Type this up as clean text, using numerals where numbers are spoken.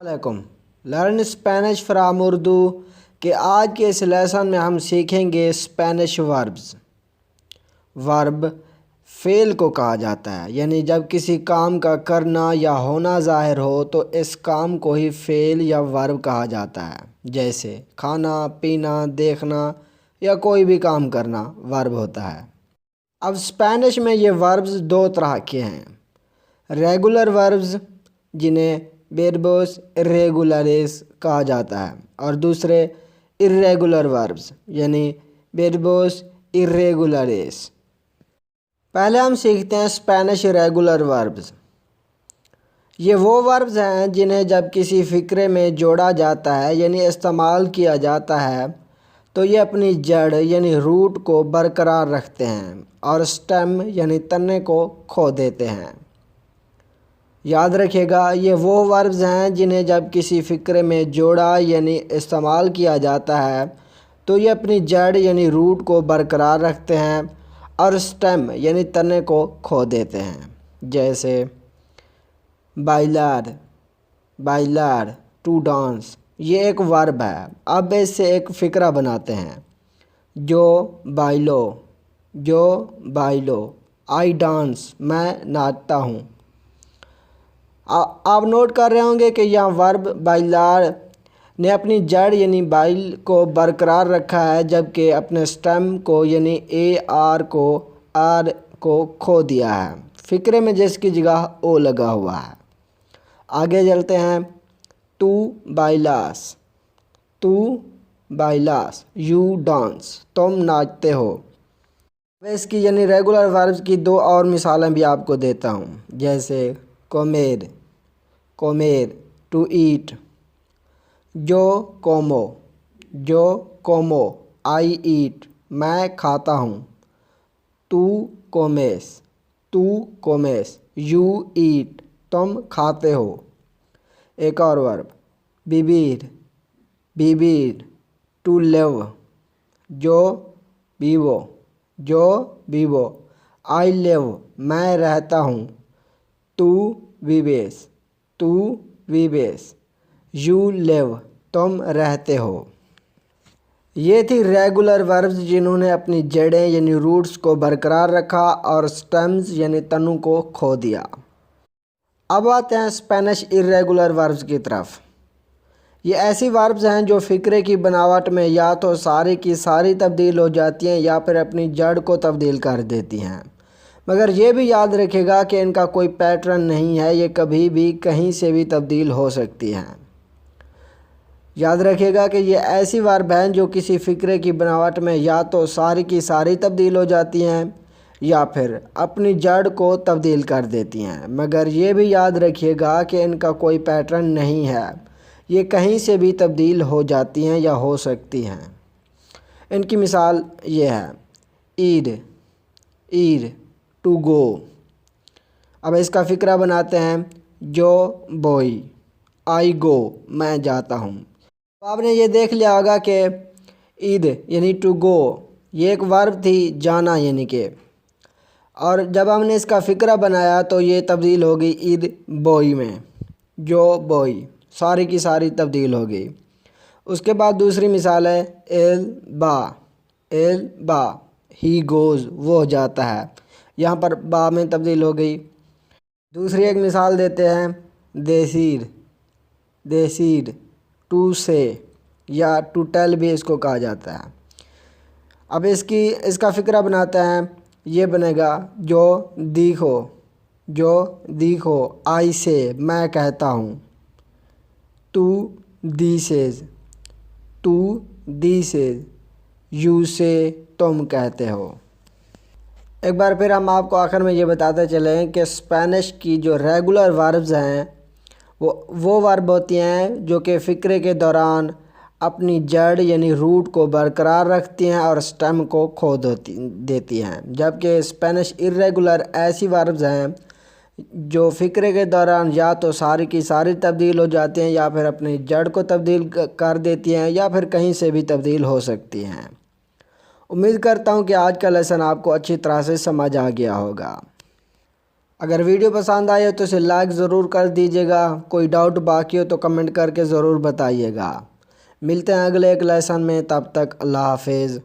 علیکم learn Spanish from Urdu کہ آج کے اس لیسن میں ہم سیکھیں گے اسپینش وربز۔ ورب فعل کو کہا جاتا ہے، یعنی جب کسی کام کا کرنا یا ہونا ظاہر ہو تو اس کام کو ہی فعل یا ورب کہا جاتا ہے، جیسے کھانا پینا دیکھنا یا کوئی بھی کام کرنا ورب ہوتا ہے۔ اب اسپینش میں یہ وربز دو طرح کے ہیں، ریگولر وربز جنہیں وربوس ارریگولرس کہا جاتا ہے، اور دوسرے ارریگولر وربز یعنی وربوس ارریگولرس۔ پہلے ہم سیکھتے ہیں اسپینش ریگولر وربز۔ یہ وہ وربز ہیں جنہیں جب کسی فقرے میں جوڑا جاتا ہے یعنی استعمال کیا جاتا ہے تو یہ اپنی جڑ یعنی روٹ کو برقرار رکھتے ہیں اور سٹیم یعنی تنے کو کھو دیتے ہیں۔ یاد رکھیے گا، یہ وہ وربز ہیں جنہیں جب کسی فقرے میں جوڑا یعنی استعمال کیا جاتا ہے تو یہ اپنی جڑ یعنی روٹ کو برقرار رکھتے ہیں اور سٹیم یعنی تنے کو کھو دیتے ہیں، جیسے بائلار ٹو ڈانس۔ یہ ایک ورب ہے۔ اب اس سے ایک فقرہ بناتے ہیں، جو بائلو آئی ڈانس، میں ناچتا ہوں۔ آپ نوٹ کر رہے ہوں گے کہ یہاں ورب بائلار نے اپنی جڑ یعنی بائل کو برقرار رکھا ہے، جبکہ اپنے سٹیم کو یعنی آر کو کھو دیا ہے، فقرے میں جس کی جگہ او لگا ہوا ہے۔ آگے چلتے ہیں، تو بائلاس یو ڈانس، تم ناچتے ہو۔ اس کی یعنی ریگولر وربز کی دو اور مثالیں بھی آپ کو دیتا ہوں، جیسے کومیر ٹو ایٹ، جو کومو آئی ایٹ، میں کھاتا ہوں۔ تو کومیس یو ایٹ، تم کھاتے ہو۔ ایک اور ورب، بیبیر ٹو لیو، جو بیوو آئی لیو، میں رہتا ہوں۔ تو ویویس یو لیو، تم رہتے ہو۔ یہ تھی ریگولر وربز جنہوں نے اپنی جڑیں یعنی روٹس کو برقرار رکھا اور سٹیمز یعنی تنوں کو کھو دیا۔ اب آتے ہیں اسپینش ارریگولر وربز کی طرف۔ یہ ایسی وربز ہیں جو فقرے کی بناوٹ میں یا تو ساری کی ساری تبدیل ہو جاتی ہیں یا پھر اپنی جڑ کو تبدیل کر دیتی ہیں، مگر یہ بھی یاد رکھے گا کہ ان کا کوئی پیٹرن نہیں ہے، یہ کبھی بھی کہیں سے بھی تبدیل ہو سکتی ہیں۔ یاد رکھیے گا کہ یہ ایسی ورب ہیں جو کسی فقرے کی بناوٹ میں یا تو ساری کی ساری تبدیل ہو جاتی ہیں یا پھر اپنی جڑ کو تبدیل کر دیتی ہیں، مگر یہ بھی یاد رکھیے گا کہ ان کا کوئی پیٹرن نہیں ہے، یہ کہیں سے بھی تبدیل ہو جاتی ہیں یا ہو سکتی ہیں۔ ان کی مثال یہ ہے، ایر ٹو گو۔ اب اس کا فقرہ بناتے ہیں، جو بوئی آئی گو، میں جاتا ہوں۔ آپ نے یہ دیکھ لیا ہوگا کہ اید یعنی ٹو گو یہ ایک ورب تھی، جانا یعنی کہ، اور جب ہم نے اس کا فقرہ بنایا تو یہ تبدیل ہو گئی اید بوئی میں، جو بوئی ساری کی ساری تبدیل ہو گئی۔ اس کے بعد دوسری مثال ہے، ایل با ہی گوز، وہ جاتا ہے، یہاں پر با میں تبدیل ہو گئی۔ دوسری ایک مثال دیتے ہیں، دیسیڈ ٹو سے یا ٹو ٹیل بھی اس کو کہا جاتا ہے۔ اب اس کا فقرہ بناتے ہیں، یہ بنے گا، جو دیکھو آئی سے، میں کہتا ہوں۔ تو دیسیز یو سے، تم کہتے ہو۔ ایک بار پھر ہم آپ کو آخر میں یہ بتاتے چلیں کہ اسپینش کی جو ریگولر وربز ہیں وہ ورب ہوتی ہیں جو کہ فقرے کے دوران اپنی جڑ یعنی روٹ کو برقرار رکھتی ہیں اور سٹیم کو کھو دیتی ہیں، جبکہ اسپینش ارریگولر ایسی وربز ہیں جو فقرے کے دوران یا تو ساری کی ساری تبدیل ہو جاتی ہیں یا پھر اپنی جڑ کو تبدیل کر دیتی ہیں یا پھر کہیں سے بھی تبدیل ہو سکتی ہیں۔ امید کرتا ہوں کہ آج کا لیسن آپ کو اچھی طرح سے سمجھ آ گیا ہوگا۔ اگر ویڈیو پسند آئے تو اسے لائک ضرور کر دیجیے گا، کوئی ڈاؤٹ باقی ہو تو کمنٹ کر کے ضرور بتائیے گا۔ ملتے ہیں اگلے ایک لیسن میں، تب تک اللہ حافظ۔